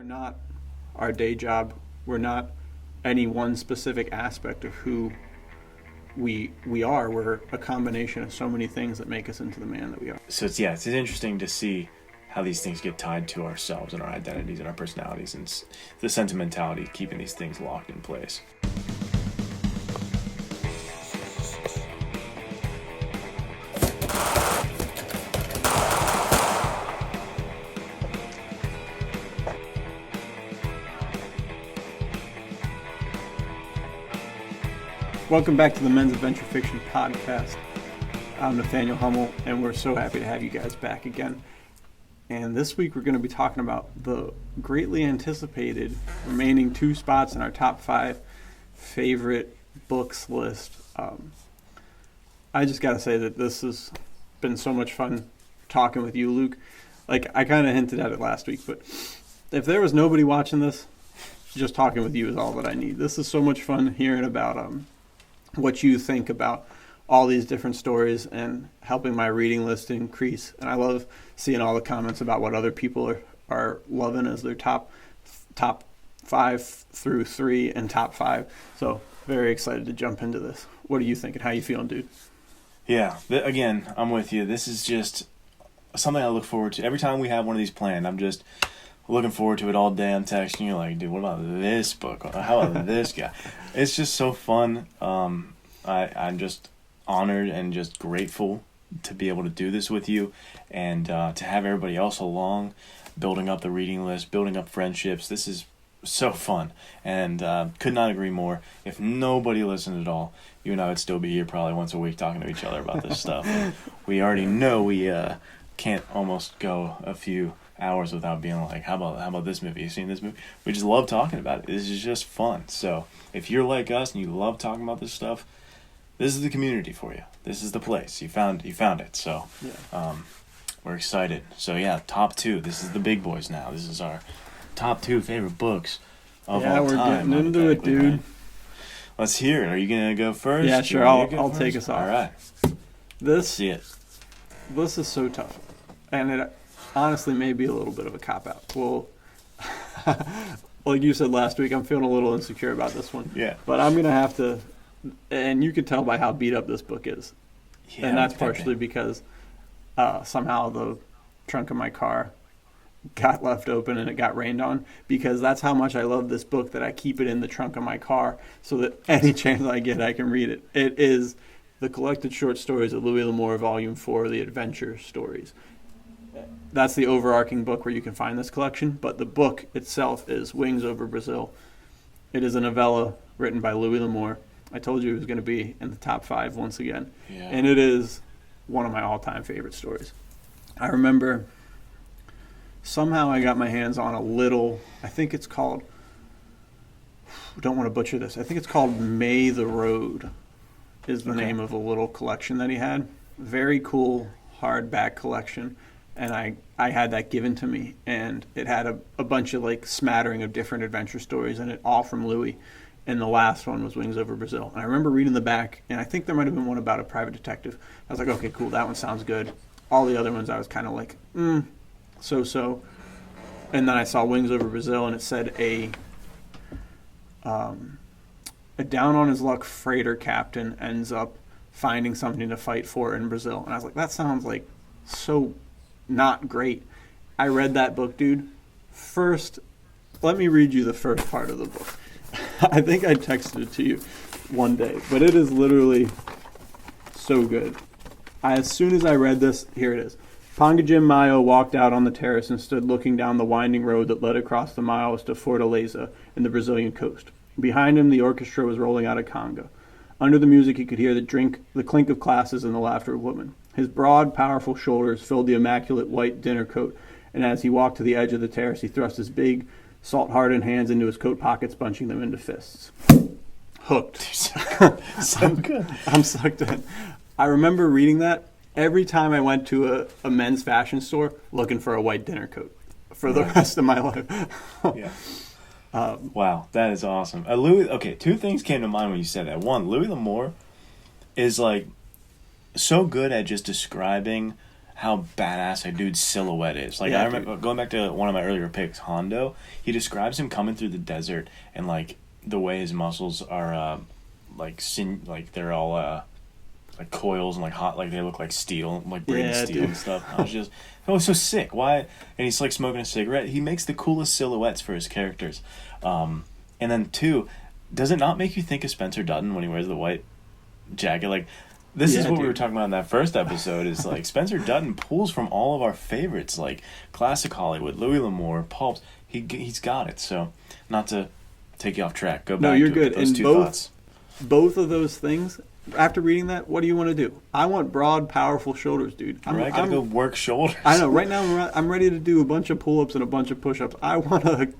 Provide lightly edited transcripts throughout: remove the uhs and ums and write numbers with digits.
are not our day job. We're not any one specific aspect of who we are. We're a combination of so many things that make us into the man that we are. So it's interesting to see how these things get tied to ourselves and our identities and our personalities and the sentimentality keeping these things locked in place. Welcome back to the Men's Adventure Fiction Podcast. I'm Nathanael Hummel, and we're so happy to have you guys back again. And this week we're going to be talking about the greatly anticipated remaining 2 spots in our top 5 favorite books list. I just got to say that this has been so much fun talking with you, Luke. Like, I kind of hinted at it last week, but if there was nobody watching this, just talking with you is all that I need. This is so much fun hearing about what you think about all these different stories and helping my reading list increase. And I love seeing all the comments about what other people are loving as their top 5 through 3 and top 5. So very excited to jump into this. What are you thinking? How you feeling, dude? Yeah, again, I'm with you. This is just something I look forward to. Every time we have one of these planned, I'm just looking forward to it all day. I'm texting you like, dude, what about this book? How about this guy? It's just so fun. I'm just honored and just grateful to be able to do this with you and to have everybody else along, building up the reading list, building up friendships. This is so fun, and could not agree more. If nobody listened at all, you and I would still be here probably once a week talking to each other about this stuff. And we already know we can't almost go a few hours without being like, how about this movie? You seen this movie? We just love talking about it. This is just fun. So if you're like us and you love talking about this stuff, this is the community for you. This is the place. You found it. So Yeah. We're excited. So yeah, top 2. This is the big boys now. This is our top 2 favorite books of all time. Yeah, we're getting into it, dude. Right? Let's hear it. Are you gonna go first? Yeah, sure. I'll take us off. All right. This See it. This is so tough, and it honestly may be a little bit of a cop-out. Well, like you said last week, I'm feeling a little insecure about this one. Yeah. But I'm going to have to, and you can tell by how beat up this book is. Yeah, and that's partially because somehow the trunk of my car got left open and it got rained on, because that's how much I love this book that I keep it in the trunk of my car so that any chance I get, I can read it. It is the collected short stories of Louis L'Amour, Volume 4, The Adventure Stories. That's the overarching book where you can find this collection, but the book itself is Wings Over Brazil. It is a novella written by Louis L'Amour. I told you it was going to be in the top 5 once again, and it is one of my all-time favorite stories. I remember somehow I got my hands on a little, I think it's called, don't want to butcher this, I think it's called May the Road is the name of a little collection that he had. Very cool hardback collection. And I had that given to me, and it had a bunch of like smattering of different adventure stories in it, all from Louis. And the last one was Wings Over Brazil. And I remember reading the back, and I think there might have been one about a private detective. I was like, okay, cool, that one sounds good. All the other ones I was kind of like, so. And then I saw Wings Over Brazil, and it said a down on his luck freighter captain ends up finding something to fight for in Brazil. And I was like, that sounds like so not great. I read that book, dude. First, let me read you the first part of the book. I think I texted it to you one day, but it is literally so good. As soon as I read this, here it is. Pangajim Mayo walked out on the terrace and stood looking down the winding road that led across the miles to Fortaleza in the Brazilian coast. Behind him, the orchestra was rolling out a conga. Under the music, he could hear the clink of glasses and the laughter of women. His broad, powerful shoulders filled the immaculate white dinner coat, and as he walked to the edge of the terrace, he thrust his big, salt-hardened hands into his coat pockets, bunching them into fists. Hooked. So good. I'm sucked in. I remember reading that every time I went to a men's fashion store looking for a white dinner coat for the rest of my life. Yeah. Wow, that is awesome. Louis. Okay, 2 things came to mind when you said that. One, Louis L'Amour is like so good at just describing how badass a dude's silhouette is. Like, Yeah, I remember going back to one of my earlier picks, Hondo. He describes him coming through the desert and like the way his muscles are, like they're all like coils and like hot, like they look like steel, like braided Yeah, steel dude. and stuff. I was just, oh, so sick. Why? And he's like smoking a cigarette. He makes the coolest silhouettes for his characters. And then two, does it not make you think of Spencer Dutton when he wears the white jacket? Like, this is Yeah, what we dude. were talking about in that first episode. Is like Spencer Dutton pulls from all of our favorites, like classic Hollywood, Louis L'Amour, Pulps. He's got it. So, not to take you off track. Go back. No, you're to good. Those And two both thoughts. both of those things. After reading that, what do you want to do? I want broad, powerful shoulders, dude. Right, gotta go work shoulders. I know. Right now, I'm ready to do a bunch of pull-ups and a bunch of push-ups. I want to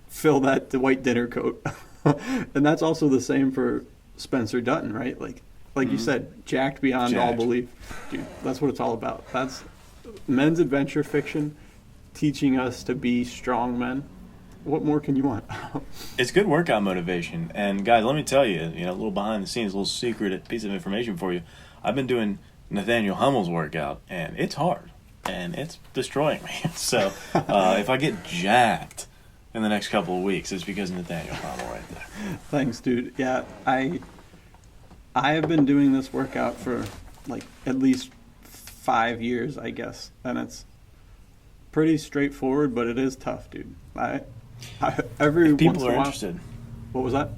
fill that white dinner coat, and that's also the same for Spencer Dutton, right? Like you said, jacked beyond all Jacked. belief, dude. That's what it's all about. That's men's adventure fiction, teaching us to be strong men. What more can you want? It's good workout motivation. And guys, let me tell you, a little behind the scenes, a little secret piece of information for you. I've been doing Nathanael Hummel's workout, and it's hard, and it's destroying me. So if I get jacked in the next couple of weeks, it's because of Nathanael Hummel right there. Thanks, dude. Yeah, I have been doing this workout for like at least 5 years, I guess, and it's pretty straightforward, but it is tough, dude. Every If people once in are a while. interested, What was that?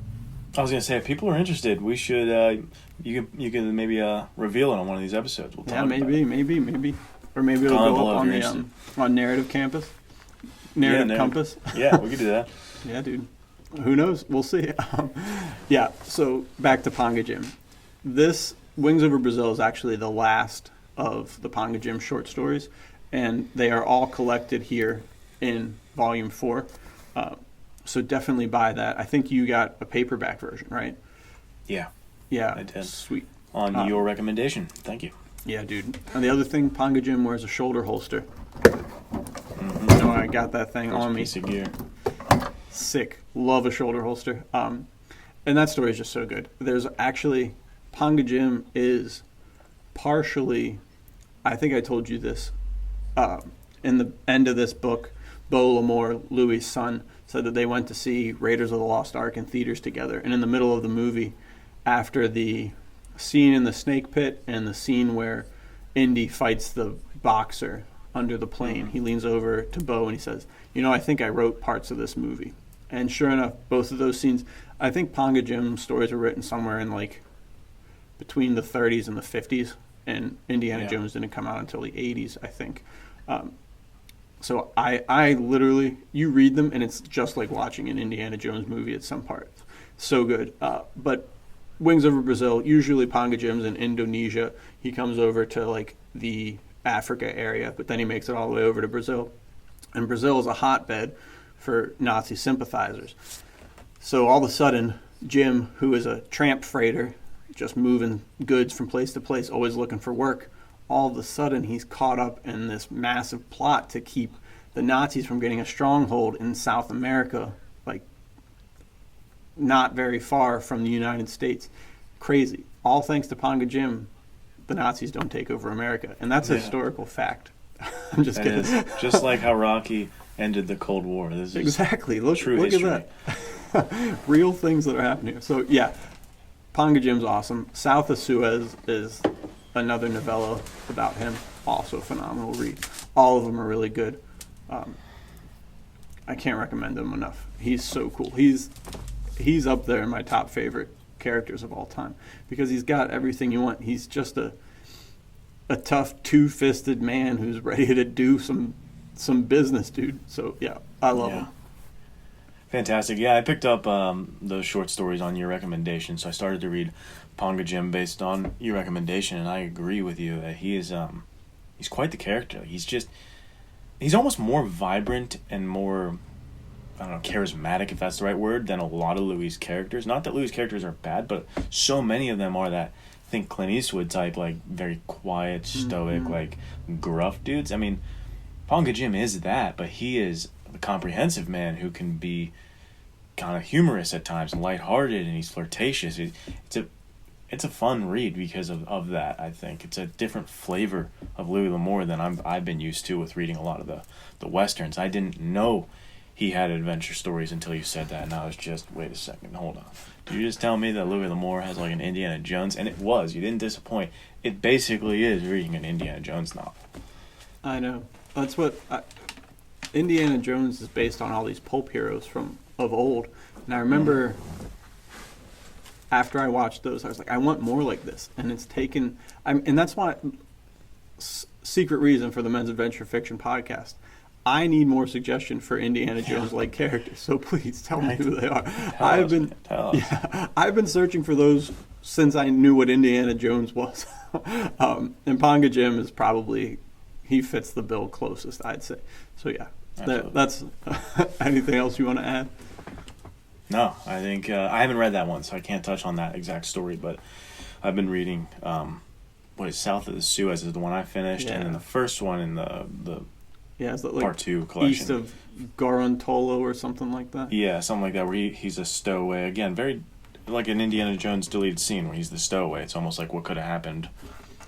I was gonna say, if people are interested, we should. You can maybe reveal it on one of these episodes. We'll talk Yeah, about it. maybe, or maybe it'll Comment go below up if on you're the interested. on Narrative Campus, Narrative Compass. Yeah, we could do that. Yeah, dude. Who knows? We'll see. Yeah. So back to Ponga Jim. This Wings Over Brazil is actually the last of the Ponga Jim short stories, and they are all collected here in Volume 4. So definitely buy that. I think you got a paperback version, right? Yeah, Yeah. I did. Sweet. on your recommendation. Thank you. Yeah, dude. And the other thing, Ponga Jim wears a shoulder holster. Mm-hmm. So I got that thing on me. Piece of gear. Sick. Love a shoulder holster. And that story is just so good. There's actually, Ponga Jim is partially, I think I told you this, in the end of this book, Beau L'Amour, Louis' son, said that they went to see Raiders of the Lost Ark in theaters together. And in the middle of the movie, after the scene in the snake pit and the scene where Indy fights the boxer under the plane, he leans over to Beau and he says, I think I wrote parts of this movie. And sure enough, both of those scenes, I think Ponga Jim's stories were written somewhere in like between the 30s and the 50s, and Indiana Jones didn't come out until the 80s, I think. So I literally, you read them and it's just like watching an Indiana Jones movie at some parts. So good. But Wings Over Brazil, usually Ponga Jim's in Indonesia. He comes over to like the Africa area, but then he makes it all the way over to Brazil. And Brazil is a hotbed for Nazi sympathizers. So all of a sudden, Jim, who is a tramp freighter, just moving goods from place to place, always looking for work, all of a sudden he's caught up in this massive plot to keep the Nazis from getting a stronghold in South America, like not very far from the United States. Crazy. All thanks to Ponga Jim, the Nazis don't take over America. And that's a historical fact. I'm just kidding. Just like how Rocky ended the Cold War. This is Exactly. Look history. at that. Real things that are happening here. So, yeah, Ponga Jim's awesome. South of Suez is another novella about him. Also a phenomenal read. All of them are really good. I can't recommend him enough. He's so cool. He's up there in my top favorite characters of all time because he's got everything you want. He's just a tough, two-fisted man who's ready to do some business, dude. So, yeah, I love him. Fantastic. Yeah, I picked up those short stories on your recommendation, so I started to read Ponga Jim based on your recommendation, and I agree with you that he is he's quite the character. He's almost more vibrant and more, I don't know, charismatic, if that's the right word, than a lot of Louis' characters. Not that Louis' characters are bad, but so many of them are that, think Clint Eastwood type, like very quiet, stoic, like gruff dudes. I mean, Ponga Jim is that, but he is a comprehensive man who can be kind of humorous at times and lighthearted, and he's flirtatious. it's a fun read because of that. I think it's a different flavor of Louis L'Amour than I've been used to with reading a lot of the westerns. I didn't know he had adventure stories until you said that, and I was just, wait a second, hold on. Did you just tell me that Louis L'Amour has like an Indiana Jones? And it was. You didn't disappoint. It basically is reading an Indiana Jones novel. I know. That's what Indiana Jones is based on all these pulp heroes of old. And I remember after I watched those, I was like, I want more like this. And it's taken, and that's why, secret reason for the Men's Adventure Fiction podcast. I need more suggestion for Indiana Jones-like characters. So please tell me who they are. I've been searching for those since I knew what Indiana Jones was. And Ponga Jim is probably, he fits the bill closest, I'd say. So yeah, that's anything else you want to add? No, I think I haven't read that one, so I can't touch on that exact story. But I've been reading what is South of the Suez is the one I finished, and then the first one in the it's like Part 2 collection. East of Gorontolo or something like that. Yeah, something like that, where he's a stowaway. Again, very like an Indiana Jones deleted scene where he's the stowaway. It's almost like what could have happened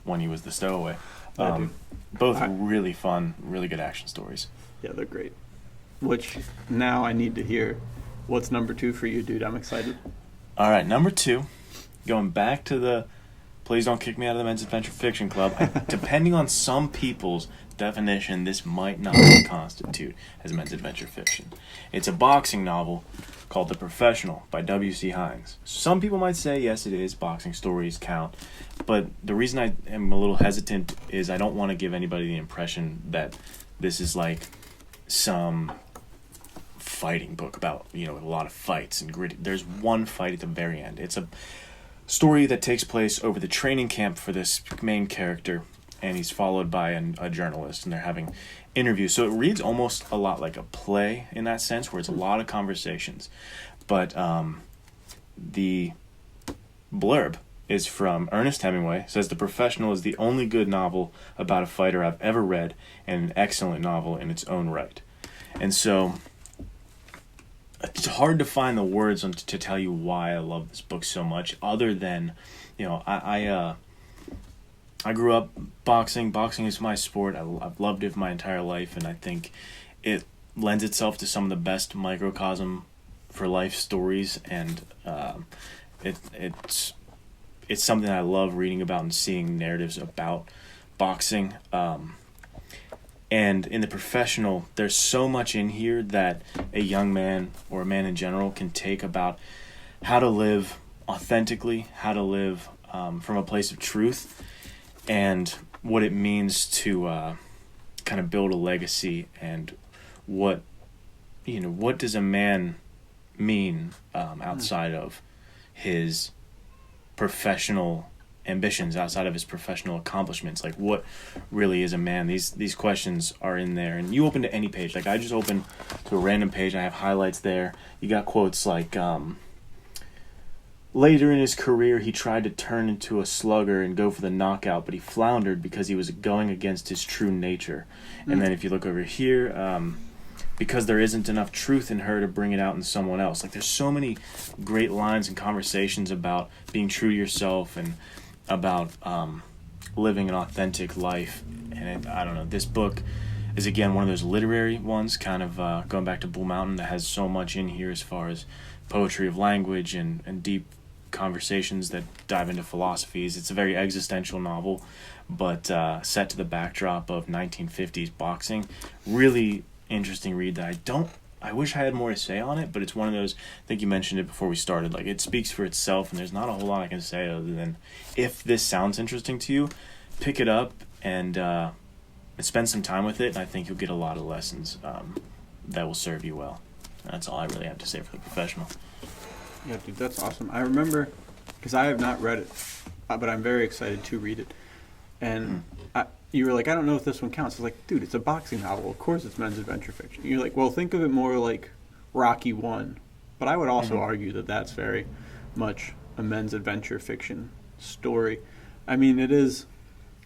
when he was the stowaway. Both really fun, really good action stories. Yeah, they're great. Which now I need to hear. What's number 2 for you, dude? I'm excited. All right, number 2, going back to the Please Don't Kick Me Out of the Men's Adventure Fiction Club. Depending on some people's definition, this might not constitute as men's adventure fiction. It's a boxing novel called The Professional by W.C. Hines. Some people might say, yes, it is. Boxing stories count. But the reason I am a little hesitant is I don't want to give anybody the impression that this is like some fighting book about, a lot of fights and gritty. There's one fight at the very end. It's a story that takes place over the training camp for this main character, and he's followed by a journalist, and they're having interviews. So it reads almost a lot like a play in that sense, where it's a lot of conversations. But the blurb is from Ernest Hemingway. It says, "The Professional is the only good novel about a fighter I've ever read, and an excellent novel in its own right." And so it's hard to find the words to tell you why I love this book so much, other than, I grew up boxing. Boxing is my sport. I've loved it my entire life, and I think it lends itself to some of the best microcosm for life stories, and it's something I love reading about and seeing narratives about boxing. And in The Professional, there's so much in here that a young man or a man in general can take about how to live authentically, how to live from a place of truth, and what it means to kind of build a legacy, and what does a man mean outside of his professional ambitions, outside of his professional accomplishments. Like, what really is a man? These questions are in there, and you open to any page. Like, I just opened to a random page, I have highlights there. You got quotes like, later in his career, he tried to turn into a slugger and go for the knockout, but he floundered because he was going against his true nature. And then if you look over here, because there isn't enough truth in her to bring it out in someone else. Like, there's so many great lines and conversations about being true to yourself and about living an authentic life. And I don't know, this book is, again, one of those literary ones, kind of going back to Bull Mountain, that has so much in here as far as poetry of language and deep conversations that dive into philosophies. It's a very existential novel, but set to the backdrop of 1950s boxing. Really interesting read that I wish I had more to say on it, but it's one of those, I think you mentioned it before we started, like, it speaks for itself, and there's not a whole lot I can say other than, if this sounds interesting to you, pick it up and spend some time with it, and I think you'll get a lot of lessons that will serve you well. That's all I really have to say for The Professional. Yeah, dude, that's awesome. I remember, because I have not read it, but I'm very excited to read it. And you were like, I don't know if this one counts. I was like, dude, it's a boxing novel. Of course it's men's adventure fiction. You're like, well, think of it more like Rocky 1. But I would also argue that that's very much a men's adventure fiction story. I mean, it is,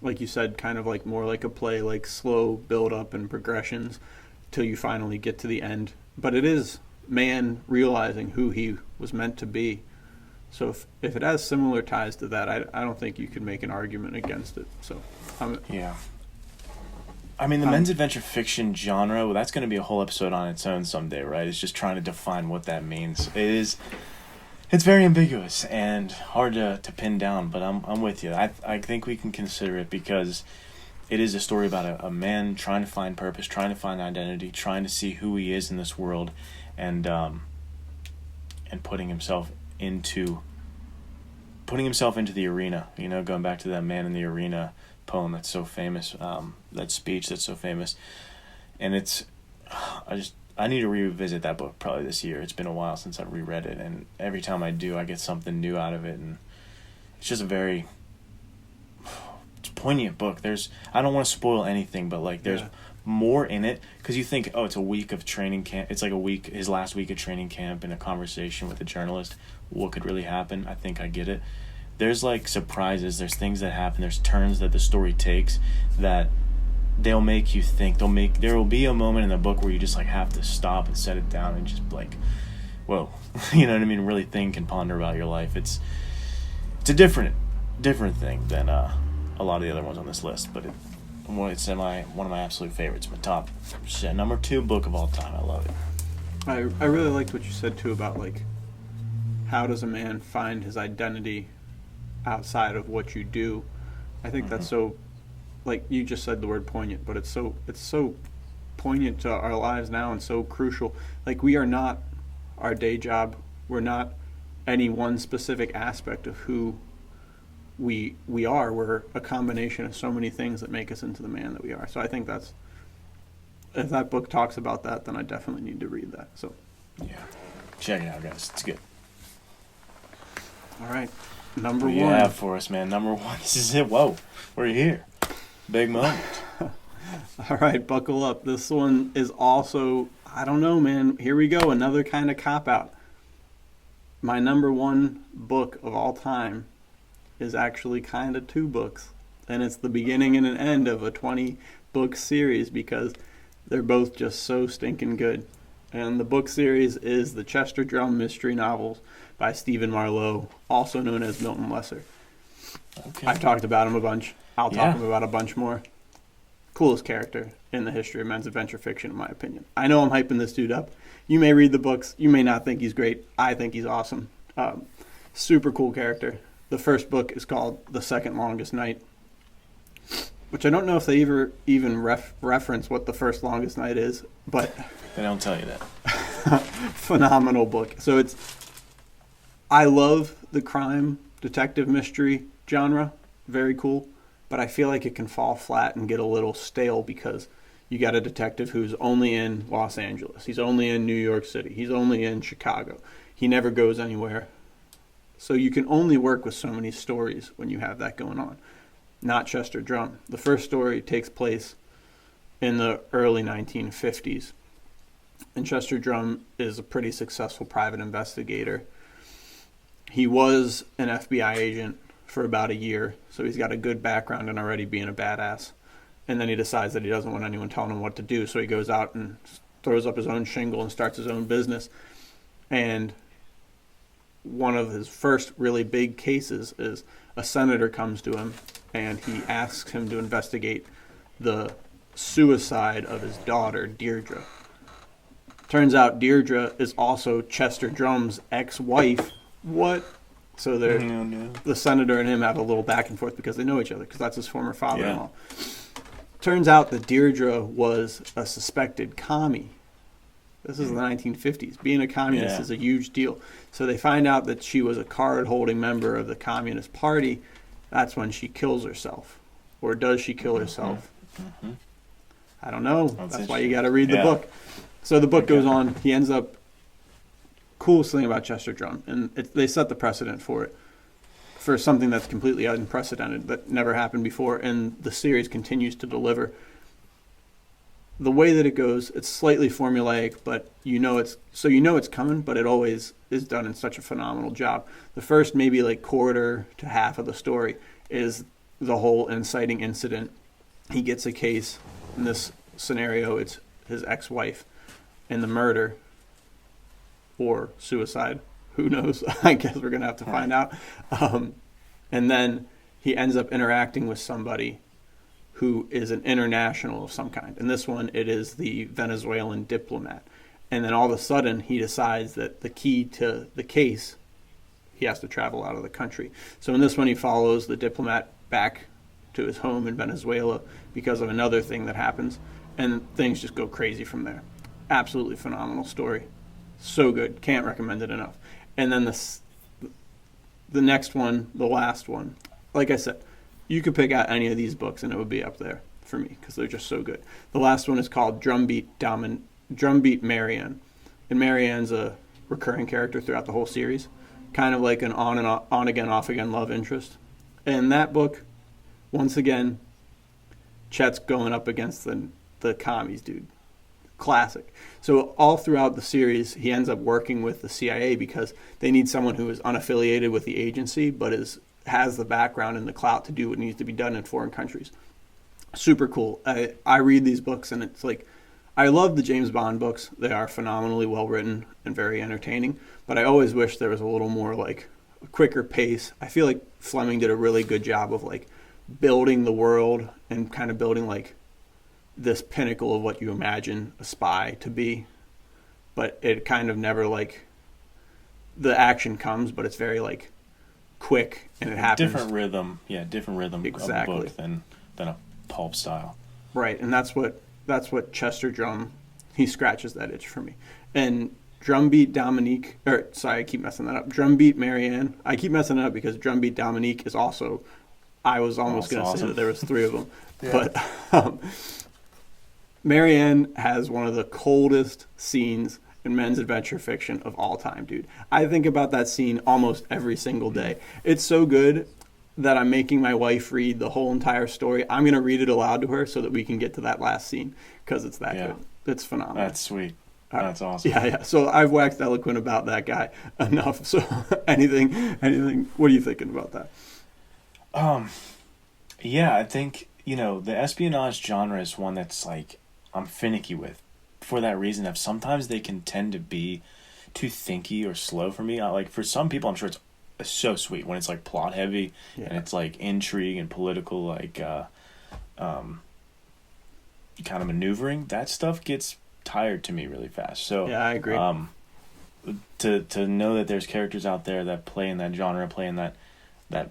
like you said, kind of like more like a play, like slow build-up and progressions till you finally get to the end. But it is man realizing who he was meant to be So if it has similar ties to that, I don't think you could make an argument against it. So yeah. I mean, the men's adventure fiction genre, well, that's going to be a whole episode on its own someday, right? It's just trying to define what that means. It's very ambiguous and hard to pin down, but I'm with you. I think we can consider it because it is a story about a man trying to find purpose, trying to find identity, trying to see who he is in this world, and putting himself into the arena. You know, going back to that Man in the Arena poem that's so famous, that speech that's so famous, and I need to revisit that book probably this year. It's been a while since I've reread it, and every time I do, I get something new out of it, and it's just it's a poignant book. I don't want to spoil anything, but like there's more in it, because you think, oh, it's a week of training camp. It's like his last week of training camp, and a conversation with a journalist. What could really happen? I think I get it. There's like surprises. There's things that happen. There's turns that the story takes that they'll make you think. There will be a moment in the book where you just like have to stop and set it down and just like, whoa, you know what I mean? Really think and ponder about your life. It's a different thing than a lot of the other ones on this list, but one of my absolute favorites. My top number 2 book of all time. I love it. I really liked what you said too about like, how does a man find his identity outside of what you do? I think that's so, like you just said the word poignant, but it's so poignant to our lives now and so crucial. Like, we are not our day job. We're not any one specific aspect of who we are. We're a combination of so many things that make us into the man that we are. So I think if that book talks about that, then I definitely need to read that. So yeah, check it out, guys. It's good. All right. Number what one. What do you have for us, man? Number 1. This is it. Whoa. We're here. Big moment. All right, buckle up. This one is also, I don't know, man. Here we go. Another kind of cop-out. My number 1 book of all time is actually kind of 2 books. And it's the beginning and an end of a 20-book series because they're both just so stinking good. And the book series is the Chester Drum mystery novels by Stephen Marlowe, also known as Milton Lesser. Okay. I've talked about him a bunch. I'll talk about a bunch more. Coolest character in the history of men's adventure fiction, in my opinion. I know I'm hyping this dude up. You may read the books. You may not think he's great. I think he's awesome. Super cool character. The first book is called The Second Longest Night, which I don't know if they even reference what the first longest night is, but they don't tell you that. phenomenal book. So I love the crime detective mystery genre. Very cool. But I feel like it can fall flat and get a little stale because you got a detective who's only in Los Angeles. He's only in New York City. He's only in Chicago. He never goes anywhere. So you can only work with so many stories when you have that going on. Not Chester Drum. The first story takes place in the early 1950s. And Chester Drum is a pretty successful private investigator. He was an FBI agent for about a year, so he's got a good background in already being a badass. And then he decides that he doesn't want anyone telling him what to do, so he goes out and throws up his own shingle and starts his own business. And one of his first really big cases is a senator comes to him and he asks him to investigate the suicide of his daughter, Deirdre. Turns out Deirdre is also Chester Drum's ex-wife. What? So the senator and him have a little back and forth because they know each other, because that's his former father-in-law. Yeah. Turns out that Deirdre was a suspected commie. This is the 1950s. Being a communist is a huge deal. So they find out that she was a card-holding member of the Communist Party. That's when she kills herself. Or does she kill herself? Mm-hmm. I don't know. That's why you got to read the book. So the book goes on. He ends up... Coolest thing about Chester Drum, and they set the precedent for it, for something that's completely unprecedented, that never happened before, and the series continues to deliver. The way that it goes, it's slightly formulaic, but you know it's coming, but it always is done in such a phenomenal job. The first maybe like quarter to half of the story is the whole inciting incident. He gets a case. In this scenario, it's his ex-wife, and the murder or suicide, Who knows? I guess we're going to have to find out. And then he ends up interacting with somebody who is an international of some kind. In this one, it is the Venezuelan diplomat. And then all of a sudden, he decides that the key to the case, he has to travel out of the country. So in this one, he follows the diplomat back to his home in Venezuela because of another thing that happens. And things just go crazy from there. Absolutely phenomenal story. So good. Can't recommend it enough. And then the next one, the last one, like I said, you could pick out any of these books and it would be up there for me because they're just so good. The last one is called Drumbeat Marianne. And Marianne's a recurring character throughout the whole series, kind of like an on again, off again love interest. And that book, once again, Chet's going up against the commies, dude. Classic. So all throughout the series, he ends up working with the CIA because they need someone who is unaffiliated with the agency but has the background and the clout to do what needs to be done in foreign countries. Super cool. I read these books and it's like, I love the James Bond books. They are phenomenally well written and very entertaining, but I always wish there was a little more like a quicker pace. I feel like Fleming did a really good job of like building the world and kind of building like this pinnacle of what you imagine a spy to be, but it kind of never like the action comes, but it's very like quick and it happens. Different rhythm Exactly. of a book than a pulp style. Right, and that's what Chester Drum, he scratches that itch for me. And Drumbeat Dominique, I keep messing that up. Drumbeat Marianne. I keep messing it up because Drumbeat Dominique is also, I was almost going to say that there was 3 of them. Yeah. But Marianne has one of the coldest scenes in men's adventure fiction of all time, dude. I think about that scene almost every single day. It's so good that I'm making my wife read the whole entire story. I'm going to read it aloud to her so that we can get to that last scene because it's that good. It's phenomenal. That's sweet. That's awesome. Yeah. So I've waxed eloquent about that guy enough. So anything, what are you thinking about that? Yeah, I think, the espionage genre is one that's like, I'm finicky with. For that reason, sometimes they can tend to be too thinky or slow for me. Like for some people, I'm sure it's so sweet when it's like plot heavy and it's like intrigue and political like kind of maneuvering. That stuff gets tired to me really fast. So yeah, I agree. To know that there's characters out there that play in that genre, play in that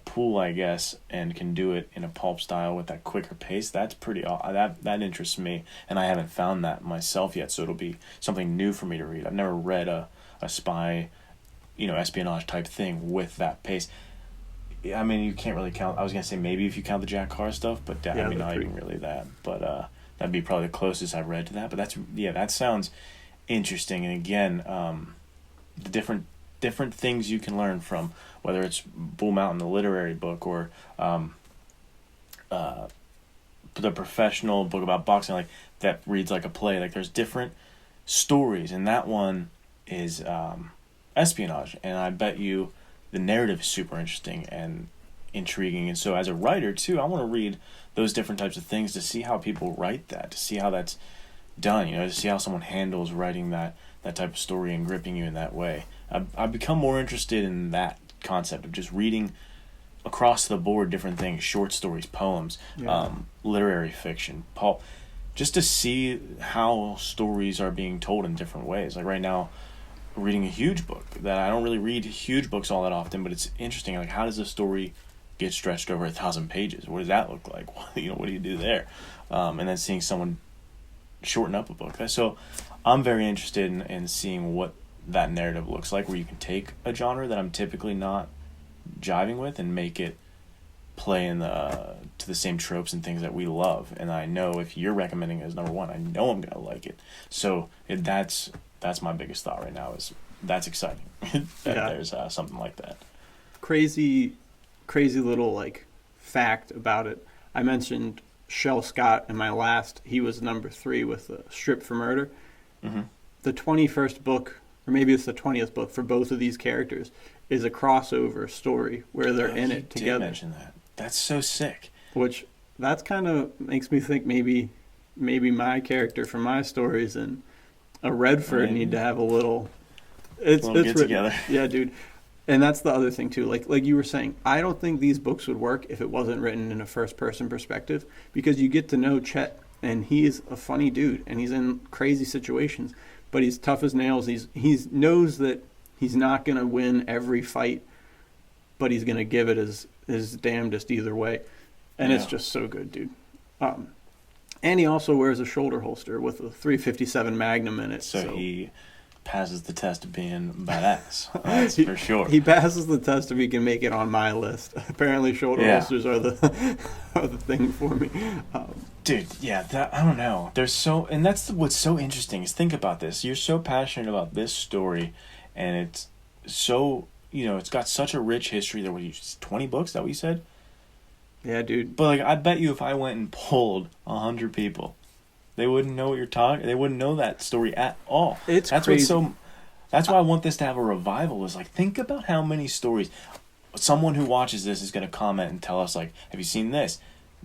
pool, I guess, and can do it in a pulp style with that quicker pace, that's pretty that interests me, and I haven't found that myself yet, so it'll be something new for me to read. I've never read a spy, espionage type thing with that pace. I mean, you can't really count. I was gonna say maybe if you count the Jack Carr stuff, but not even really that. But that'd be probably the closest I've read to that. But that sounds interesting. And again, the different things you can learn from, whether it's Bull Mountain, the literary book, or the professional book about boxing, like that reads like a play. Like there's different stories, and that one is espionage, and I bet you the narrative is super interesting and intriguing. And so as a writer too, I want to read those different types of things to see how people write that, to see how that's done, to see how someone handles writing that type of story and gripping you in that way. I've become more interested in that concept of just reading across the board different things, short stories, poems, literary fiction, pulp, just to see how stories are being told in different ways. Like right now, reading a huge book that I don't really read huge books all that often, but it's interesting. Like, how does a story get stretched over 1,000 pages? What does that look like? What do you do there? And then seeing someone shorten up a book. So I'm very interested in seeing what that narrative looks like, where you can take a genre that I'm typically not jiving with and make it play to the same tropes and things that we love. And I know if you're recommending it as number one, I know I'm gonna like it. So that's my biggest thought right now. Is that's exciting that there's something like that. Crazy little like fact about it. I mentioned Shel Scott in my last. He was number 3 with the Strip for Murder. Mm-hmm. The 21st book, or maybe it's the 20th book for both of these characters, is a crossover story where they're in it together. You did mention that. That's so sick. Which that's kind of makes me think maybe my character from my stories and a Redford need to have a little It's Little it's get written. together. Yeah, dude. And that's the other thing too. Like you were saying, I don't think these books would work if it wasn't written in a first person perspective, because you get to know Chet, and he's a funny dude and he's in crazy situations, but he's tough as nails. He's knows that he's not going to win every fight, but he's going to give it his damnedest either way. And it's just so good, dude. And he also wears a shoulder holster with a 357 Magnum in it. So he passes the test of being badass. That's for sure. He passes the test if he can make it on my list. Apparently, shoulder holsters are the are the thing for me. Dude, yeah, I don't know. And that's what's so interesting is think about this. You're so passionate about this story, and it's so, it's got such a rich history. There were 20 books, is that what you said? Yeah, dude. But like, I bet you if I went and polled 100 people, they wouldn't know what you're talking. They wouldn't know that story at all. That's crazy. That's why I want this to have a revival. Is like, think about how many stories. Someone who watches this is going to comment and tell us like, "Have you seen this?"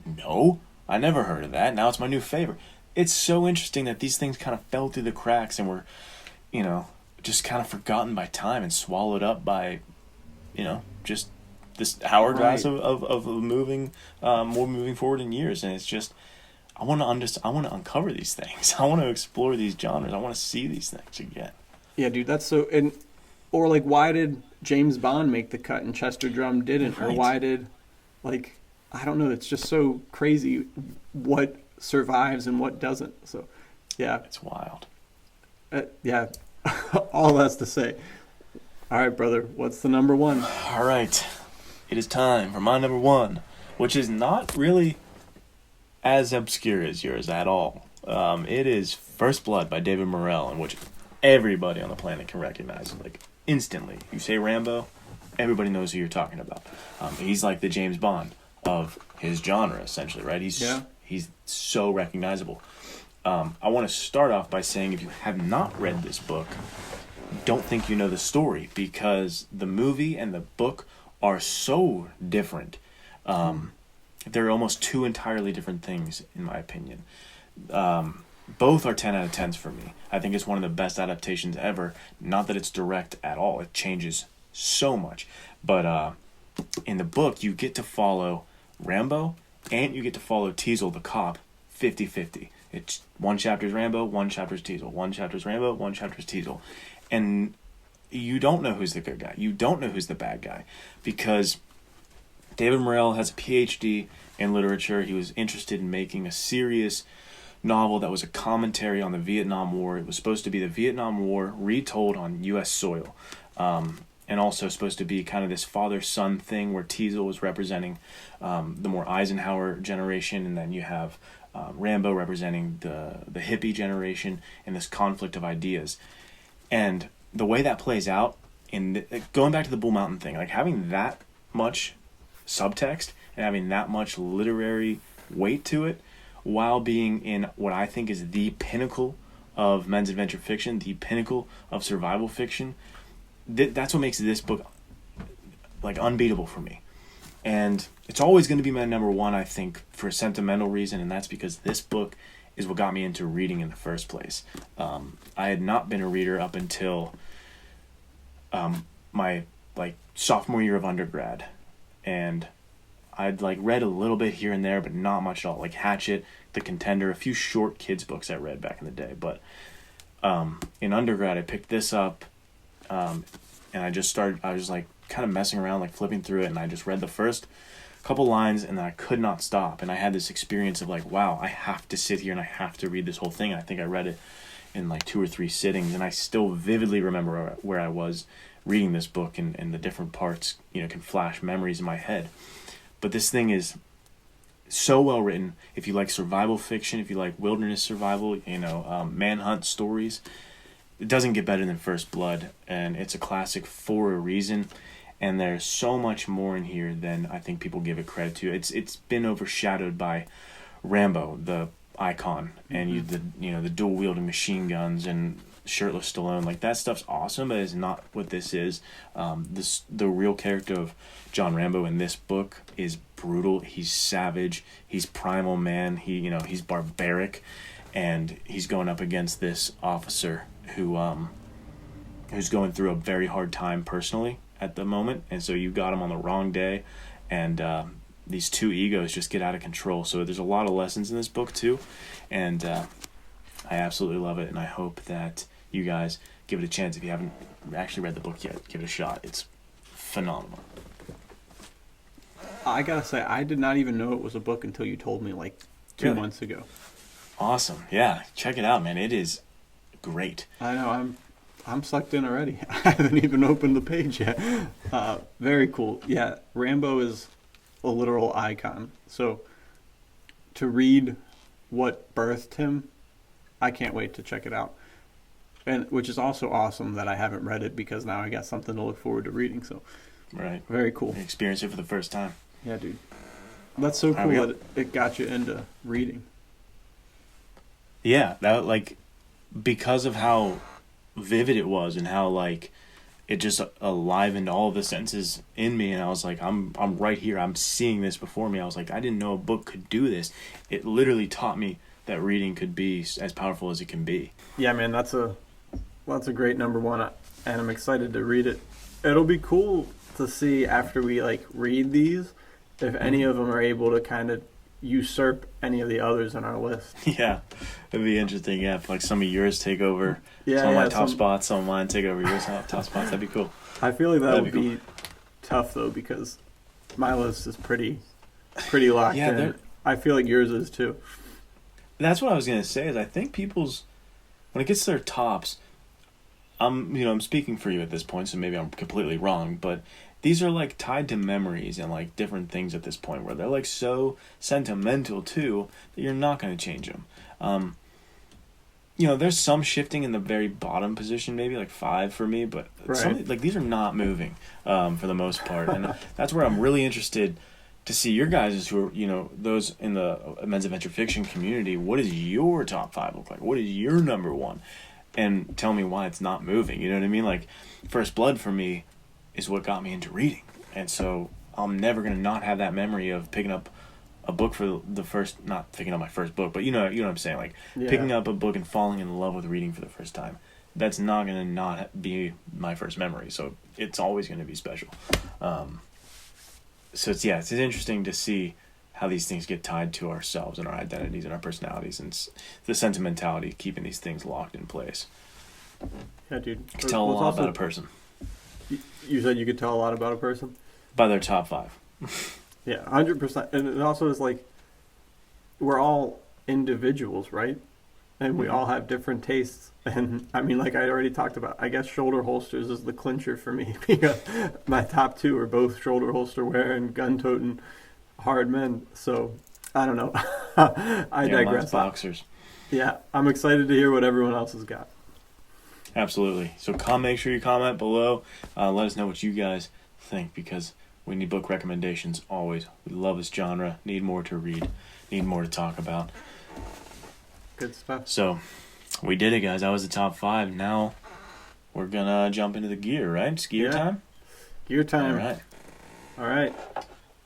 No, I never heard of that. Now it's my new favorite. It's so interesting that these things kind of fell through the cracks and were, just kind of forgotten by time and swallowed up by, just this hourglass of moving, more moving forward in years. And it's just, I want to uncover these things. I want to explore these genres. I want to see these things again. Yeah, dude, that's so. Or like, why did James Bond make the cut and Chester Drum didn't? Right. Or why did, like, I don't know. It's just so crazy what survives and what doesn't. So, yeah, it's wild. Yeah, all that's to say. All right, brother, what's the number one? All right, it is time for my number one, which is not really as obscure as yours at all. It is First Blood by David Morrell, in which everybody on the planet can recognize, like, instantly. You say Rambo, everybody knows who you're talking about. He's like the James Bond of his genre, essentially, right? He's so recognizable. I want to start off by saying, if you have not read this book, don't think you know the story, because the movie and the book are so different. They're almost two entirely different things, in my opinion. Both are 10 out of 10s for me. I think it's one of the best adaptations ever. Not that it's direct at all. It changes so much. But in the book, you get to follow Rambo and you get to follow Teasel, the cop, 50-50. It's one chapter's Rambo, one chapter's Teasel. One chapter's Rambo, one chapter's Teasel. And you don't know who's the good guy. You don't know who's the bad guy. Because David Morrell has a PhD in literature. He was interested in making a serious novel that was a commentary on the Vietnam War. It was supposed to be the Vietnam War retold on U.S. soil, and also supposed to be kind of this father-son thing where Teasel was representing the more Eisenhower generation, and then you have Rambo representing the hippie generation, and this conflict of ideas. And the way that plays out, going back to the Bull Mountain thing, like having that much subtext and having that much literary weight to it, while being in what I think is the pinnacle of men's adventure fiction, the pinnacle of survival fiction, that's what makes this book like unbeatable for me. And it's always going to be my number one, I think, for a sentimental reason, and that's because this book is what got me into reading in the first place. I had not been a reader up until my sophomore year of undergrad, and I'd read a little bit here and there, but not much at all. Like Hatchet, The Contender, a few short kids books I read back in the day. But in undergrad, I picked this up, and I was kind of messing around, flipping through it, and I just read the first couple lines, and then I could not stop. And I had this experience of wow, I have to sit here and I have to read this whole thing. And I think I read it in 2 or 3 sittings, and I still vividly remember where I was reading this book, and the different parts, can flash memories in my head. But this thing is so well written. If you like survival fiction, if you like wilderness survival, manhunt stories, it doesn't get better than First Blood, and it's a classic for a reason. And there's so much more in here than I think people give it credit to. It's been overshadowed by Rambo, the icon, and the dual wielding machine guns and shirtless Stallone. That stuff's awesome, but it's not what this is. The real character of John Rambo in this book is brutal. He's savage. He's primal man. He's barbaric, and he's going up against this officer who who's going through a very hard time personally at the moment, and so you got him on the wrong day, and these two egos just get out of control. So there's a lot of lessons in this book too, and I absolutely love it, and I hope that you guys give it a chance. If you haven't actually read the book yet, give it a shot. It's phenomenal. I gotta say, I did not even know it was a book until you told me like 2 months ago. Awesome. Yeah, check it out, man. It is great. I know, I'm sucked in already. I haven't even opened the page yet. Very cool. Yeah, Rambo is a literal icon. So to read what birthed him, I can't wait to check it out. And which is also awesome that I haven't read it, because now I got something to look forward to reading. So right, very cool. You experience it for the first time. Yeah, dude. That's so cool that it got you into reading. Yeah, that like because of how vivid it was and how like it just alivened all of the senses in me, and I was like, I'm right here. I'm seeing this before me. I was like, I didn't know a book could do this. It literally taught me that reading could be as powerful as it can be. Yeah, man, that's a great number one, and I'm excited to read it. It'll be cool to see after we like read these if any of them are able to kind of usurp any of the others on our list. Yeah, it'd be interesting. Yeah, if like some of yours take over some of my top spots, some of mine take over your top spots. That'd be cool. I feel like that would be tough though, because my list is pretty locked in. I feel like yours is too. That's what I was gonna say. Is I think people's, when it gets to their tops, I'm speaking for you at this point, so maybe I'm completely wrong, but these are like tied to memories and like different things at this point, where they're like so sentimental too that you're not going to change them. There's some shifting in the very bottom position, maybe like 5 for me, but some, like these are not moving for the most part, and that's where I'm really interested to see your guys who are, those in the men's adventure fiction community. What does your top 5 look like? What is your number 1? And tell me why it's not moving. You know what I mean? Like First Blood for me is what got me into reading, and so I'm never gonna not have that memory of picking up a book for the first, not picking up my first book, but you know what I'm saying, like picking up a book and falling in love with reading for the first time. That's not gonna not be my first memory, so it's always gonna be special. So it's interesting to see how these things get tied to ourselves and our identities and our personalities, and the sentimentality keeping these things locked in place. Yeah, dude. You can tell a lot about a person. You said you could tell a lot about a person? By their top 5. Yeah, 100%. And it also is like, we're all individuals, right? And we all have different tastes. And I mean, like I already talked about, I guess shoulder holsters is the clincher for me, because my top 2 are both shoulder holster wearing, gun toting, hard men. So I don't know. I digress. Mine's boxers. Yeah, I'm excited to hear what everyone else has got. Absolutely. So make sure you comment below. Let us know what you guys think, because we need book recommendations always. We love this genre. Need more to read. Need more to talk about. Good stuff. So we did it, guys. That was the top 5. Now we're gonna jump into the gear, right? It's gear time? Gear time. All right.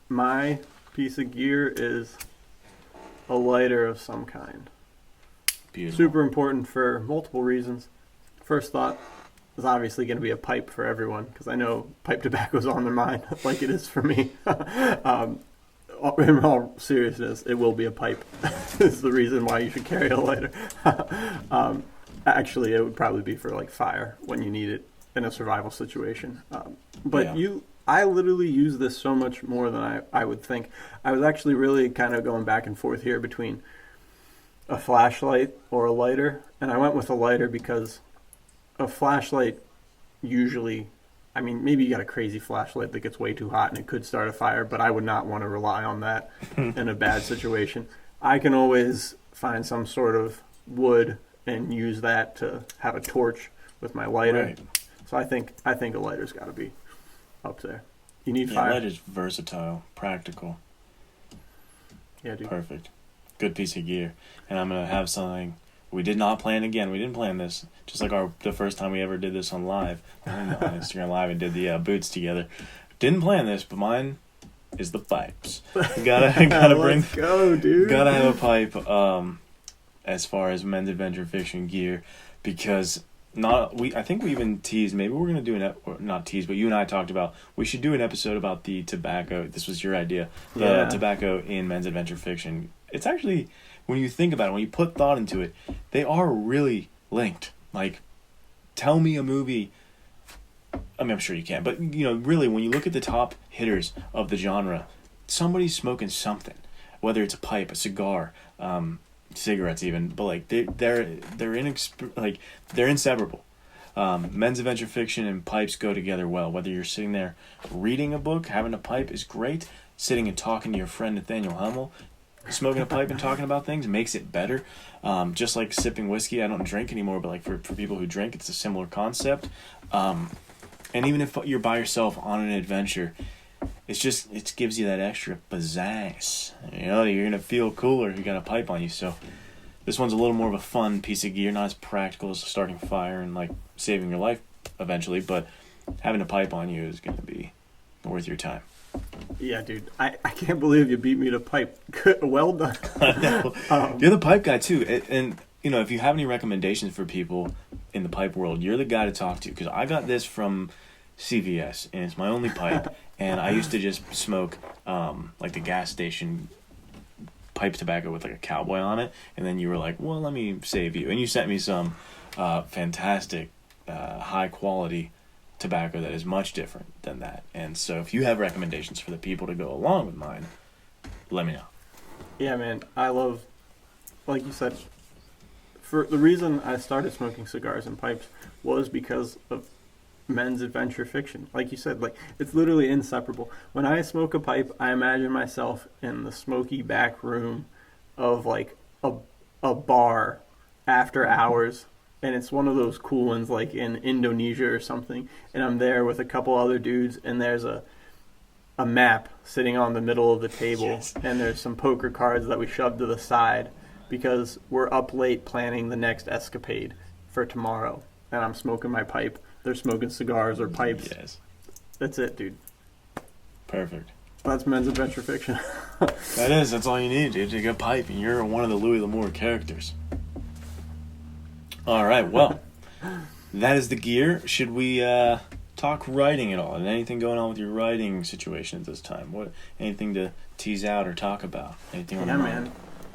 My piece of gear is a lighter of some kind. Beautiful. Super important for multiple reasons. First thought is obviously going to be a pipe for everyone, because I know pipe tobacco is on their mind, like it is for me. In all seriousness, it will be a pipe. Is the reason why you should carry a lighter. Actually, it would probably be for like fire when you need it in a survival situation. I literally use this so much more than I would think. I was actually really kind of going back and forth here between a flashlight or a lighter, and I went with a lighter because a flashlight usually, I mean, maybe you got a crazy flashlight that gets way too hot and it could start a fire, but I would not want to rely on that in a bad situation. I can always find some sort of wood and use that to have a torch with my lighter. Right. So I think a lighter's got to be up there. You need fire. Lighter's versatile, practical. Yeah, dude. Perfect. Good piece of gear. And I'm going to have something. We did not plan again. We didn't plan this. Just like the first time we ever did this on live, on Instagram Live, and did the boots together. Didn't plan this, but mine is the pipes. Gotta bring. Let's go, dude. Gotta have a pipe. As far as men's adventure fiction gear, because I think we even teased, maybe we're going to do or not tease, but you and I talked about we should do an episode about the tobacco. This was your idea. The tobacco in men's adventure fiction. It's actually, when you think about it, when you put thought into it, they are really linked. Like, tell me a movie. I mean, I'm sure you can, but really, when you look at the top hitters of the genre, somebody's smoking something, whether it's a pipe, a cigar, cigarettes even, but like they're inseparable. Men's adventure fiction and pipes go together well. Whether you're sitting there reading a book, having a pipe is great. Sitting and talking to your friend Nathanael Hummel, smoking a pipe and talking about things makes it better. Just like sipping whiskey, I don't drink anymore, but like for people who drink, it's a similar concept. And even if you're by yourself on an adventure, it gives you that extra pizzazz. You're gonna feel cooler if you got a pipe on you. So this one's a little more of a fun piece of gear, not as practical as starting a fire and like saving your life eventually, but having a pipe on you is gonna be worth your time. Yeah, dude, I can't believe you beat me to pipe. Well done. I know. You're the pipe guy too, and if you have any recommendations for people in the pipe world, you're the guy to talk to, because I got this from CVS and it's my only pipe. And I used to just smoke like the gas station pipe tobacco with like a cowboy on it. And then you were like, well, let me save you. And you sent me some fantastic, high quality tobacco that is much different than that. And so if you have recommendations for the people to go along with mine, let me know. Yeah, man. I love, like you said, for the reason I started smoking cigars and pipes was because of men's adventure fiction. Like you said, like it's literally inseparable. When I smoke a pipe, I imagine myself in the smoky back room of like a bar after hours, and it's one of those cool ones like in Indonesia or something, and I'm there with a couple other dudes, and there's a map sitting on the middle of the table. Yes. And there's some poker cards that we shoved to the side because we're up late planning the next escapade for tomorrow, and I'm smoking my pipe. They're smoking cigars or pipes. Yes. That's it, dude. Perfect. That's men's adventure fiction. That's all you need, dude. You get a pipe, and you're one of the Louis L'Amour characters. All right, well, that is the gear. Should we talk writing at all? And anything going on with your writing situation at this time? Anything to tease out or talk about? Anything on your mind? Man.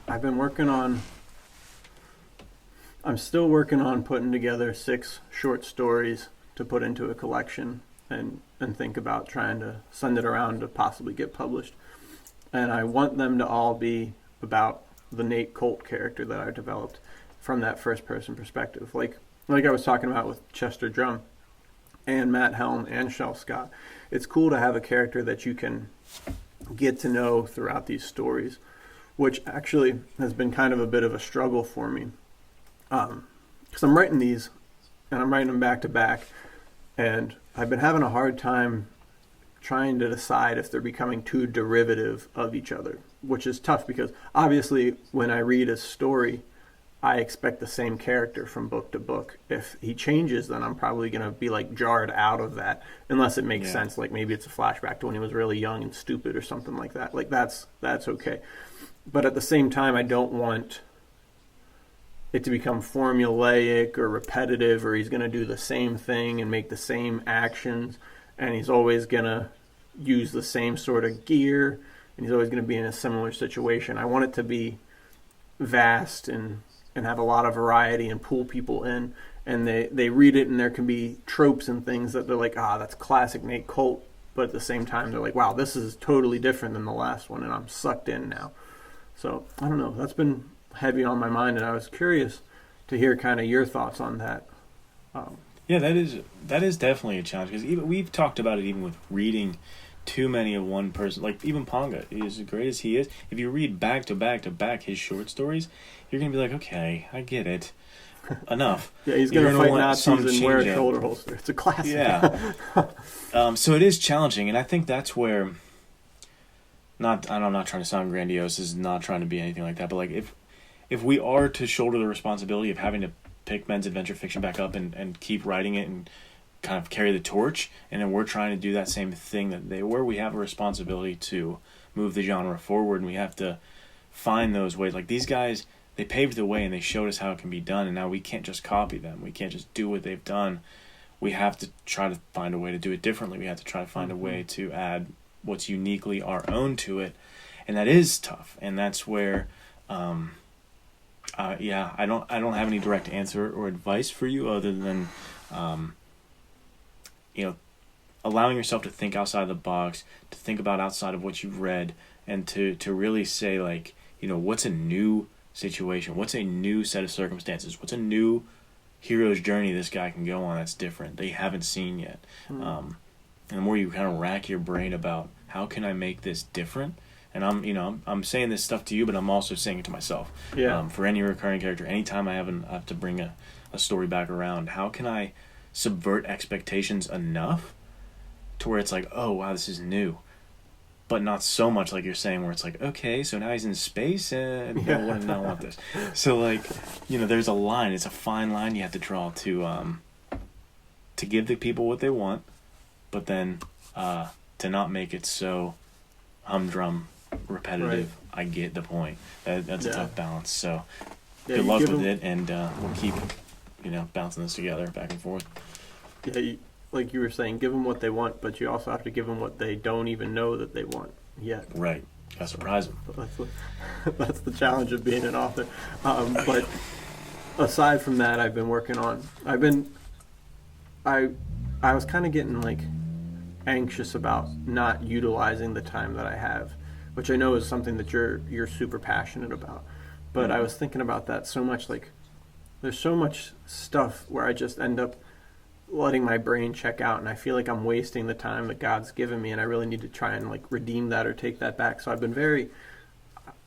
I've been I'm still working on putting together 6 short stories to put into a collection and think about trying to send it around to possibly get published. And I want them to all be about the Nate Colt character that I developed from that first person perspective. Like I was talking about with Chester Drum and Matt Helm and Shel Scott. It's cool to have a character that you can get to know throughout these stories, which actually has been kind of a bit of a struggle for me. Because I'm writing these, and I'm writing them back to back, and I've been having a hard time trying to decide if they're becoming too derivative of each other, which is tough because obviously when I read a story, I expect the same character from book to book. If he changes, then I'm probably going to be like jarred out of that, unless it makes sense. Like maybe it's a flashback to when he was really young and stupid or something like that. Like that's okay. But at the same time, I don't want it to become formulaic or repetitive, or he's going to do the same thing and make the same actions, and he's always going to use the same sort of gear, and he's always going to be in a similar situation. I want it to be vast and have a lot of variety and pull people in, and they read it, and there can be tropes and things that they're like, that's classic Nate Colt, but at the same time they're like, wow, this is totally different than the last one, and I'm sucked in now. So I don't know, that's been heavy on my mind, and I was curious to hear kind of your thoughts on that. Yeah, that is definitely a challenge, because even we've talked about it even with reading too many of one person. Like even Ponga, as great as he is, if you read back to back to back his short stories, you're gonna be like, okay, I get it, enough. Yeah, he's gonna fight Nazis and wear a shoulder holster. It's a classic. Yeah. So it is challenging, and I think that's where. I'm not trying to sound grandiose. This is not trying to be anything like that. But like if we are to shoulder the responsibility of having to pick men's adventure fiction back up and keep writing it and kind of carry the torch, and then we're trying to do that same thing that they were, we have a responsibility to move the genre forward, and we have to find those ways. Like these guys, they paved the way and they showed us how it can be done, and now we can't just copy them. We can't just do what they've done. We have to try to find a way to do it differently. We have to try to find a way to add what's uniquely our own to it, and that is tough. And that's where, I don't have any direct answer or advice for you other than, allowing yourself to think outside the box, to think about outside of what you've read, and to really say, like, what's a new situation? What's a new set of circumstances? What's a new hero's journey this guy can go on that's different, that you haven't seen yet? And the more you kind of rack your brain about how can I make this different, and I'm saying this stuff to you, but I'm also saying it to myself. Yeah. For any recurring character, anytime I have to bring a story back around, how can I subvert expectations enough to where it's like, oh wow, this is new, but not so much like you're saying where it's like, okay, so now he's in space and I want this. So like, there's a line. It's a fine line you have to draw to give the people what they want, but then to not make it so humdrum, repetitive. Right. I get the point. That's a tough balance. So good luck with it, and we'll keep bouncing this together back and forth. Yeah, like you were saying, give them what they want, but you also have to give them what they don't even know that they want yet. Right. Gotta surprise them. That's the challenge of being an author. But aside from that, I've been working on. I was kind of getting like anxious about not utilizing the time that I have, which I know is something that you're super passionate about. But I was thinking about that so much. Like, there's so much stuff where I just end up letting my brain check out, and I feel like I'm wasting the time that God's given me, and I really need to try and like redeem that or take that back. So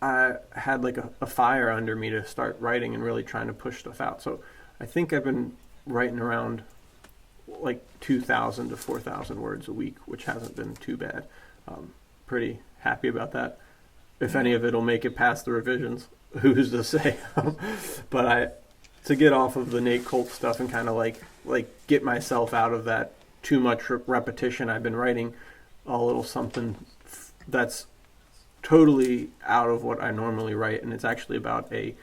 I had like a fire under me to start writing and really trying to push stuff out. So I think I've been writing around like 2,000 to 4,000 words a week, which hasn't been too bad. Pretty happy about that. If any of it will make it past the revisions, who's to say? But to get off of the Nate Colt stuff and kind of like get myself out of that too much repetition, I've been writing a little something that's totally out of what I normally write, and it's actually about a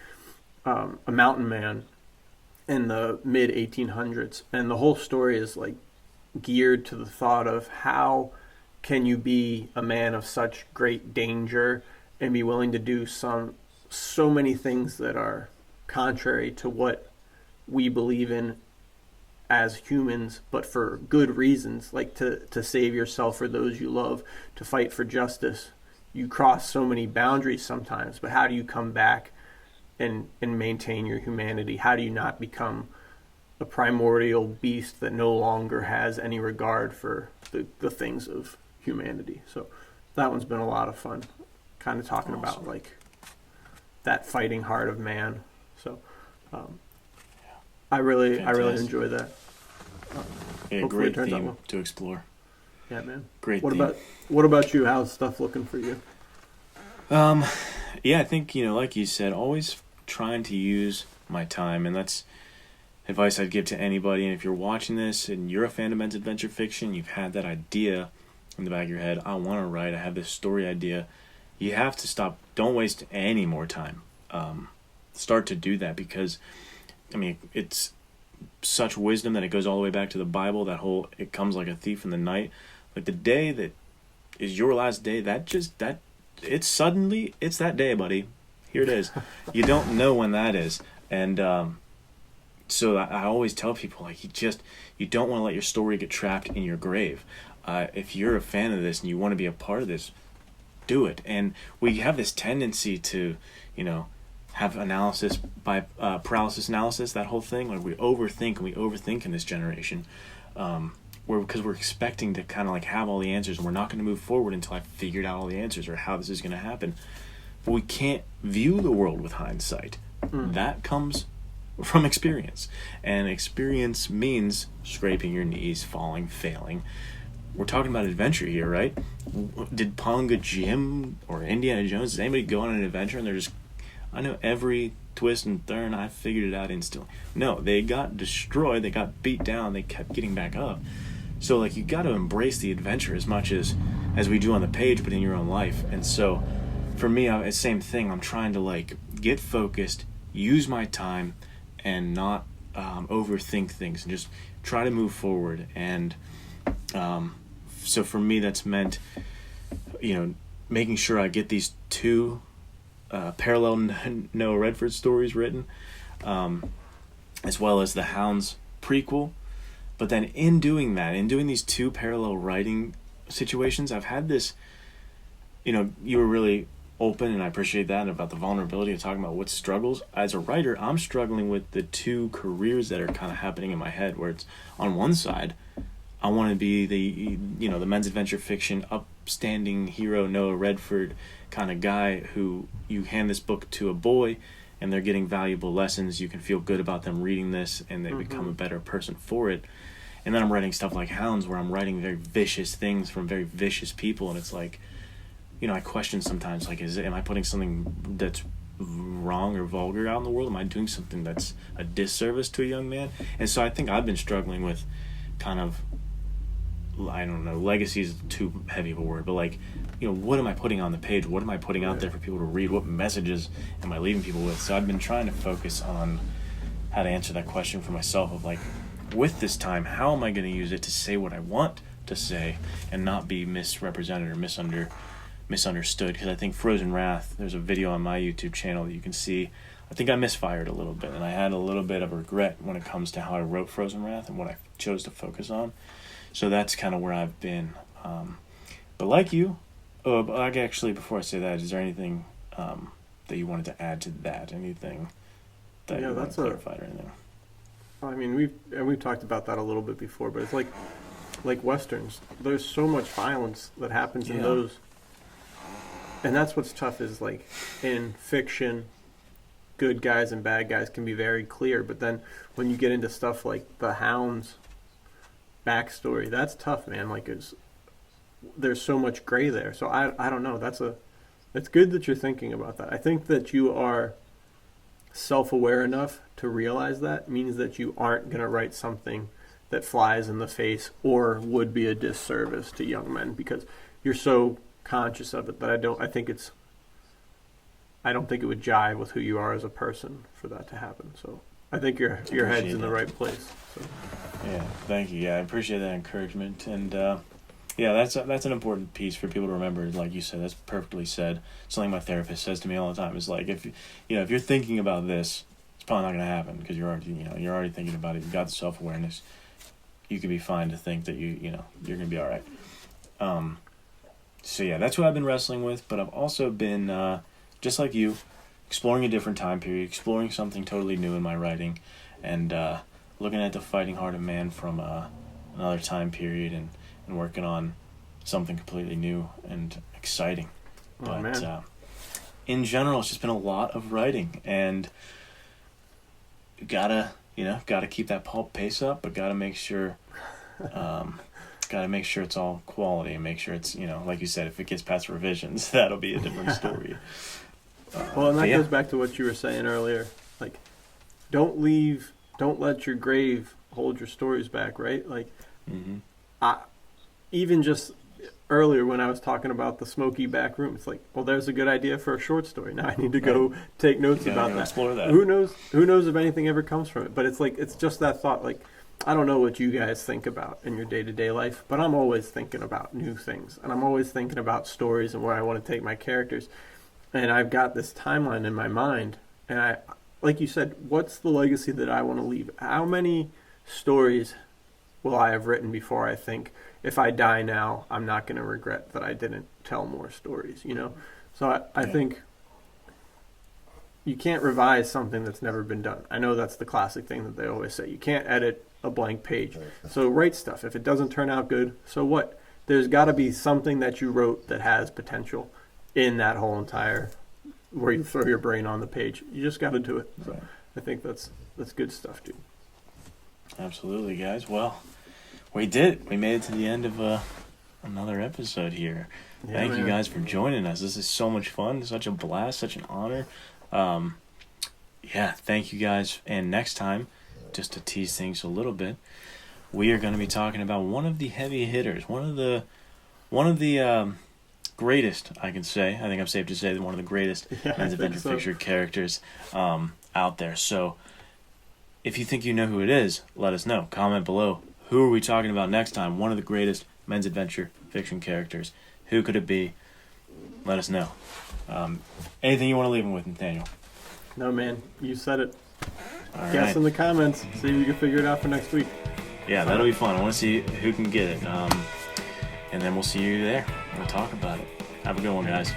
mountain man in the mid 1800s, and the whole story is like geared to the thought of how can you be a man of such great danger and be willing to do so many things that are contrary to what we believe in as humans, but for good reasons, like to save yourself or those you love, to fight for justice. You cross so many boundaries sometimes, but how do you come back and maintain your humanity? How do you not become a primordial beast that no longer has any regard for the things of humanity? So that one's been a lot of fun, kind of talking about like that fighting heart of man. So I really enjoy that. Great theme to explore. Yeah, man. Great. What about you? How's stuff looking for you? I think like you said, always trying to use my time, and that's advice I'd give to anybody. And if you're watching this and you're a fan of men's adventure fiction, you've had that idea in the back of your head, I want to write, I have this story idea. You have to stop. Don't waste any more time. Start to do that, because it's such wisdom that it goes all the way back to the Bible. That whole, it comes like a thief in the night. Like the day that is your last day, it's that day, buddy. Here it is. You don't know when that is. And so I always tell people, like, you don't want to let your story get trapped in your grave. If you're a fan of this and you want to be a part of this, do it. And we have this tendency to, have analysis by paralysis analysis, that whole thing. Like we overthink in this generation, because we're expecting to kind of like have all the answers, and we're not going to move forward until I've figured out all the answers or how this is going to happen. But we can't view the world with hindsight. That comes from experience, and experience means scraping your knees, falling, failing. We're talking about adventure here, right? Did Ponga Jim or Indiana Jones, does anybody go on an adventure and they're just, I know every twist and turn, I figured it out instantly? No, they got destroyed, they got beat down, they kept getting back up. So like, you got to embrace the adventure as much as we do on the page, but in your own life. And so for me, it's the same thing. I'm trying to like get focused, use my time and not overthink things and just try to move forward. And so for me, that's meant, making sure I get these two parallel Noah Redford stories written, as well as the Hounds prequel. But then in doing these two parallel writing situations, I've had this, you were really open, and I appreciate that, about the vulnerability of talking about what struggles. As a writer, I'm struggling with the two careers that are kind of happening in my head, where it's on one side, I want to be the men's adventure fiction upstanding hero Noah Redford kind of guy who you hand this book to a boy and they're getting valuable lessons. You can feel good about them reading this and they become a better person for it. And then I'm writing stuff like Hounds, where I'm writing very vicious things from very vicious people, and it's like, I question sometimes, like, am I putting something that's wrong or vulgar out in the world? Am I doing something that's a disservice to a young man? And so I think I've been struggling with kind of, I don't know, legacy is too heavy of a word, but like, what am I putting on the page? What am I putting out there for people to read? What messages am I leaving people with? So I've been trying to focus on how to answer that question for myself of like, with this time, how am I going to use it to say what I want to say and not be misrepresented or misunderstood? Because I think Frozen Wrath, there's a video on my YouTube channel that you can see. I think I misfired a little bit, and I had a little bit of regret when it comes to how I wrote Frozen Wrath and what I chose to focus on. So that's kind of where I've been. But like you, actually, before I say that, is there anything that you wanted to add to that? Anything that you want to clarify or anything? I mean, we've talked about that a little bit before, but it's like Westerns. There's so much violence that happens in those. And that's what's tough, is like in fiction, good guys and bad guys can be very clear. But then when you get into stuff like the Hounds backstory, that's tough, man. Like there's so much gray there. So I don't know. It's good that you're thinking about that. I think that you are self-aware enough to realize that means that you aren't going to write something that flies in the face or would be a disservice to young men, because you're so conscious of it that I don't think it would jive with who you are as a person for that to happen. So I think your head's in the right place. So. Yeah, thank you. Yeah, I appreciate that encouragement, and that's an important piece for people to remember. Like you said, that's perfectly said. Something my therapist says to me all the time is like, if you're thinking about this, it's probably not going to happen because you're already thinking about it. You've got the self-awareness. You could be fine to think that you're going to be all right. So yeah, that's what I've been wrestling with. But I've also been just like you, exploring a different time period, exploring something totally new in my writing, and looking at the fighting heart of man from another time period, and working on something completely new and exciting. But in general, it's just been a lot of writing, and gotta keep that pulp pace up, but gotta make sure it's all quality, and make sure it's, like you said, if it gets past revisions, that'll be a different story. Well, and that goes back to what you were saying earlier. Like, don't let your grave hold your stories back, right? Like, even just earlier when I was talking about the smoky back room, it's like, well, there's a good idea for a short story. Now I need to go take notes about that. Explore that. Who knows if anything ever comes from it? But it's like, it's just that thought. Like, I don't know what you guys think about in your day-to-day life, but I'm always thinking about new things, and I'm always thinking about stories and where I want to take my characters. And I've got this timeline in my mind, and I, like you said, what's the legacy that I want to leave? How many stories will I have written before I think, if I die now, I'm not going to regret that I didn't tell more stories, So I think you can't revise something that's never been done. I know that's the classic thing that they always say. You can't edit a blank page. So write stuff. If it doesn't turn out good, so what? There's got to be something that you wrote that has potential in that whole entire, where you throw your brain on the page. You just got to do it. So I think that's good stuff, dude. Absolutely, guys. Well, we did it. We made it to the end of another episode here. Yeah, Thank you guys for joining us. This is so much fun. Such a blast. Such an honor. Thank you guys. And next time, just to tease things a little bit, we are going to be talking about one of the heavy hitters, one of the greatest, I can say. I think I'm safe to say that one of the greatest men's adventure fiction characters out there. So if you think you know who it is, let us know. Comment below. Who are we talking about next time? One of the greatest men's adventure fiction characters. Who could it be? Let us know. Anything you want to leave them with, Nathaniel? No, man. You said it. All Guess right. in the comments. See if you can figure it out for next week. Yeah, that'll be fun. I want to see who can get it. And then we'll see you there. We'll talk about it. Have a good one, guys.